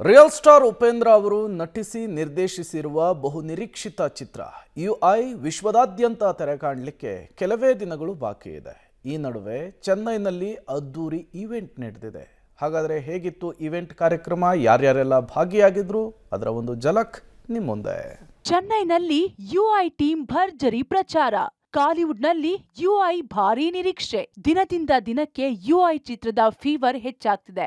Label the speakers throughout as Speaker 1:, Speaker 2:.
Speaker 1: Real star Upendra ಅವರು ನಟಿಸಿ ನಿರ್ದೇಶಿಸಿರುವ ಬಹುನಿರೀಕ್ಷಿತ ಚಿತ್ರ UI ವಿಶ್ವದಾದ್ಯಂತ ತೆರೆ ಕಾಣಲಿಕ್ಕೆ ಕೆಲವೇ ದಿನಗಳು ಬಾಕಿ ಇದೆ. ಈ ನಡುವೆ ಚೆನ್ನೈನಲ್ಲಿ ಅದ್ದೂರಿ ಈವೆಂಟ್ ನಡೆದಿದೆ. ಹಾಗಾದರೆ ಹೇಗಿತ್ತು ಈವೆಂಟ್ ಕಾರ್ಯಕ್ರಮ, ಯಾರ್ಯಾರೆಲ್ಲ ಭಾಗಿಯಾಗಿದ್ರು, ಅದರ ಒಂದು ಝಲಕ್ ನಿಮ್ಮ ಮುಂದೆ.
Speaker 2: ಚೆನ್ನೈನಲ್ಲಿ ಯುಐ ಟೀಮ್ ಭರ್ಜರಿ ಪ್ರಚಾರ. ಕಾಲಿವುಡ್ನಲ್ಲಿ ಯುಐ ಭಾರೀ ನಿರೀಕ್ಷೆ. ದಿನದಿಂದ ದಿನಕ್ಕೆ ಯುಐ ಚಿತ್ರದ ಫೀವರ್ ಹೆಚ್ಚಾಗ್ತಿದೆ.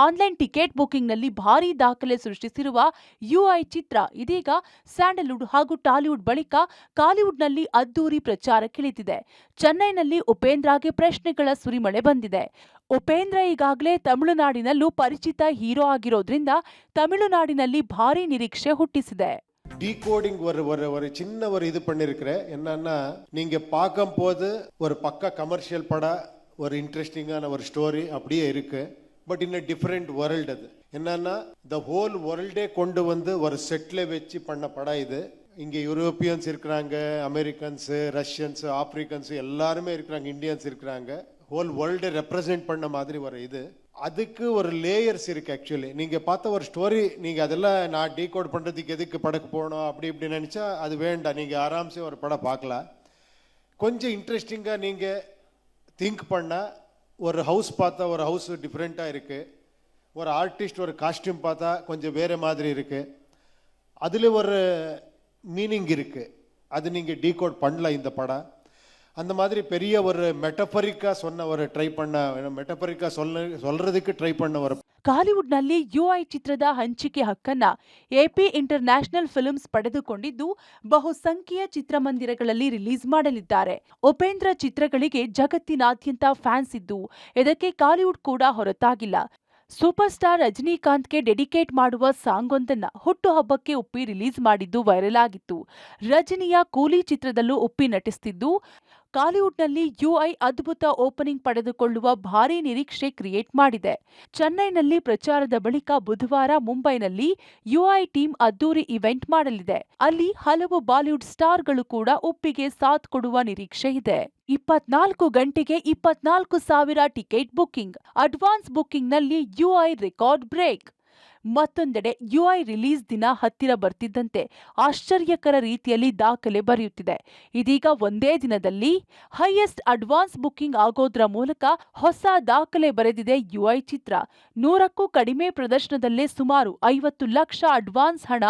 Speaker 2: ಆನ್ಲೈನ್ ಟಿಕೆಟ್ ಬುಕಿಂಗ್ನಲ್ಲಿ ಭಾರೀ ದಾಖಲೆ ಸೃಷ್ಟಿಸಿರುವ ಯುಐ ಚಿತ್ರ ಇದೀಗ ಸ್ಯಾಂಡಲ್ವುಡ್ ಹಾಗೂ ಟಾಲಿವುಡ್ ಬಳಿಕ ಕಾಲಿವುಡ್ನಲ್ಲಿ ಅದ್ದೂರಿ ಪ್ರಚಾರಕ್ಕಿಳಿದಿದೆ. ಚೆನ್ನೈನಲ್ಲಿ ಉಪೇಂದ್ರಗೆ ಪ್ರಶ್ನೆಗಳ ಸುರಿಮಳೆ ಬಂದಿದೆ. ಉಪೇಂದ್ರ ಈಗಾಗಲೇ ತಮಿಳುನಾಡಿನಲ್ಲೂ ಪರಿಚಿತ ಹೀರೋ ಆಗಿರೋದ್ರಿಂದ ತಮಿಳುನಾಡಿನಲ್ಲಿ ಭಾರೀ ನಿರೀಕ್ಷೆ ಹುಟ್ಟಿಸಿದೆ.
Speaker 3: டீகோடிங் ஒரு சின்ன ஒரு இது பண்ணிருக்கிறேன். என்னன்னா, நீங்க பார்க்கும் போது ஒரு பக்க கமர்ஷியல் படம், ஒரு இன்ட்ரெஸ்டிங்கான ஒரு ஸ்டோரி அப்படியே இருக்கு. But in different world. அது என்னன்னா, த ஹோல் வேர்ல்டே கொண்டு வந்து ஒரு செட்ல வச்சு பண்ண படம் இது. இங்கே யூரோப்பியன்ஸ் இருக்கிறாங்க, அமெரிக்கன்ஸ், ரஷ்யன்ஸ், ஆப்பிரிக்கன்ஸ் எல்லாருமே இருக்கிறாங்க, இந்தியன்ஸ் இருக்கிறாங்க. ஹோல் வேர்ல்டை ரெப்ரசென்ட் பண்ண மாதிரி ஒரு இது. அதுக்கு ஒரு லேயர்ஸ் இருக்கு. ஆக்சுவலி நீங்க பார்த்த ஒரு ஸ்டோரி, நீங்க அதெல்லாம் நான் டீகோட் பண்றதுக்கு எதுக்கு படக்கு போகணும் அப்படி இப்படி நினைச்சா அது வேண்டாம். நீங்க ஆராம்சே ஒரு படம் பார்க்கலாம். கொஞ்சம் இன்ட்ரெஸ்டிங்கா நீங்க திங்க் பண்ணா, ஒரு ஹவுஸ் பார்த்தா ஒரு ஹவுஸ் டிஃப்ரெண்டா இருக்கு, ஒரு ஆர்டிஸ்ட் ஒரு காஸ்டியூம் பார்த்தா கொஞ்சம் வேற மாதிரி இருக்கு, அதுல ஒரு மீனிங் இருக்கு. அது நீங்க டீகோட் பண்ணல இந்த படம். அந்த மாதிரி பெரிய ஒரு மெட்டபரிக்கா சொன்ன ஒரு ட்ரை பண்ண, மெட்டபரிக்கா சொல்றதுக்கு ட்ரை பண்ண ஒரு.
Speaker 2: ಕಾಲಿವುಡ್ನಲ್ಲಿ ಯುಐ ಚಿತ್ರದ ಹಂಚಿಕೆ ಹಕ್ಕನ್ನ ಎಪಿ ಇಂಟರ್ನ್ಯಾಷನಲ್ ಫಿಲ್ಮ್ಸ್ ಪಡೆದುಕೊಂಡಿದ್ದು ಬಹುಸಂಖ್ಯೆಯ ಚಿತ್ರಮಂದಿರಗಳಲ್ಲಿ ರಿಲೀಸ್ ಮಾಡಲಿದ್ದಾರೆ. ಉಪೇಂದ್ರ ಚಿತ್ರಗಳಿಗೆ ಜಗತ್ತಿನಾದ್ಯಂತ ಫ್ಯಾನ್ಸ್ ಇದ್ದು ಇದಕ್ಕೆ ಕಾಲಿವುಡ್ ಕೂಡ ಹೊರತಾಗಿಲ್ಲ. ಸೂಪರ್ ಸ್ಟಾರ್ ರಜನಿಕಾಂತ್ಗೆ ಡೆಡಿಕೇಟ್ ಮಾಡುವ ಸಾಂಗ್ ಒಂದನ್ನ ಹುಟ್ಟುಹಬ್ಬಕ್ಕೆ ಉಪ್ಪಿ ರಿಲೀಸ್ ಮಾಡಿದ್ದು ವೈರಲ್ ಆಗಿತ್ತು. ರಜನಿಯ ಕೂಲಿ ಚಿತ್ರದಲ್ಲೂ ಉಪ್ಪಿ ನಟಿಸುತ್ತಿದ್ದು ಕಾಲಿವುಡ್ನಲ್ಲಿ ಯುಐ ಅದ್ಭುತ ಓಪನಿಂಗ್ ಪಡೆದುಕೊಳ್ಳುವ ಭಾರೀ ನಿರೀಕ್ಷೆ ಕ್ರಿಯೇಟ್ ಮಾಡಿದೆ. ಚೆನ್ನೈನಲ್ಲಿ ಪ್ರಚಾರದ ಬಳಿಕ ಬುಧವಾರ ಮುಂಬೈನಲ್ಲಿ ಯುಐ ಟೀಮ್ ಅದ್ದೂರಿ ಇವೆಂಟ್ ಮಾಡಲಿದೆ. ಅಲ್ಲಿ ಹಲವು ಬಾಲಿವುಡ್ ಸ್ಟಾರ್ಗಳು ಕೂಡ ಉಪ್ಪಿಗೆ ಸಾಥ್ ಕೊಡುವ ನಿರೀಕ್ಷೆ ಇದೆ. 24 ಗಂಟೆಗೆ 24,000 ಟಿಕೆಟ್ ಬುಕಿಂಗ್. ಅಡ್ವಾನ್ಸ್ ಬುಕಿಂಗ್ನಲ್ಲಿ ಯುಐ ರೆಕಾರ್ಡ್ ಬ್ರೇಕ್. ಮತ್ತೊಂದೆಡೆ ಯುಐ ರಿಲೀಸ್ ದಿನ ಹತ್ತಿರ ಬರ್ತಿದ್ದಂತೆ ಆಶ್ಚರ್ಯಕರ ರೀತಿಯಲ್ಲಿ ದಾಖಲೆ ಬರೆಯುತ್ತಿದೆ. ಇದೀಗ ಒಂದೇ ದಿನದಲ್ಲಿ ಹೈಯೆಸ್ಟ್ ಅಡ್ವಾನ್ಸ್ ಬುಕಿಂಗ್ ಆಗೋದ್ರ ಮೂಲಕ ಹೊಸ ದಾಖಲೆ ಬರೆದಿದೆ ಯುಐ ಚಿತ್ರ. 100ಕ್ಕೂ ಕಡಿಮೆ ಪ್ರದರ್ಶನದಲ್ಲೇ ಸುಮಾರು 50 ಲಕ್ಷ ಅಡ್ವಾನ್ಸ್ ಹಣ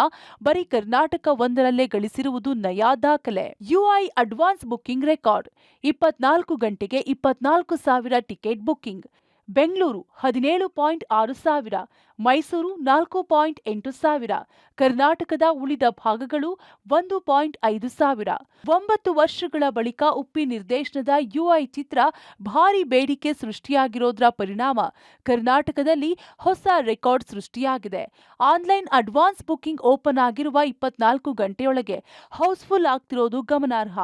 Speaker 2: ಬರೀ ಕರ್ನಾಟಕ ಒಂದರಲ್ಲೇ ಗಳಿಸಿರುವುದು ನಯಾ ದಾಖಲೆ. UI advance booking record. 24 ಗಂಟೆಗೆ 24,000 ಟಿಕೆಟ್ ಬುಕಿಂಗ್. ಬೆಂಗಳೂರು 17.6 ಸಾವಿರ, ಮೈಸೂರು 4.8 ಸಾವಿರ, ಕರ್ನಾಟಕದ ಉಳಿದ ಭಾಗಗಳು 1.5 ಸಾವಿರ. 9 ವರ್ಷಗಳ ಬಳಿಕ ಉಪ್ಪಿ ನಿರ್ದೇಶನದ ಯುಐ ಚಿತ್ರ ಭಾರಿ ಬೇಡಿಕೆ ಸೃಷ್ಟಿಯಾಗಿರೋದ್ರ ಪರಿಣಾಮ ಕರ್ನಾಟಕದಲ್ಲಿ ಹೊಸ ರೆಕಾರ್ಡ್ ಸೃಷ್ಟಿಯಾಗಿದೆ. ಆನ್ಲೈನ್ ಅಡ್ವಾನ್ಸ್ ಬುಕಿಂಗ್ ಓಪನ್ ಆಗಿರುವ 24 ಗಂಟೆಯೊಳಗೆ ಹೌಸ್ಫುಲ್ ಆಗ್ತಿರೋದು ಗಮನಾರ್ಹ.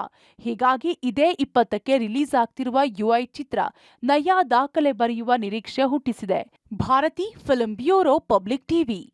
Speaker 2: ಹೀಗಾಗಿ ಇದೇ 20ಕ್ಕೆ ರಿಲೀಸ್ ಆಗ್ತಿರುವ ಯುಐ ಚಿತ್ರ ನಯಾ ದಾಖಲೆ ಬರೆಯುವ ನಿರೀಕ್ಷೆ ಹುಟ್ಟಿಸಿದೆ. Bharathi film bureau, public TV.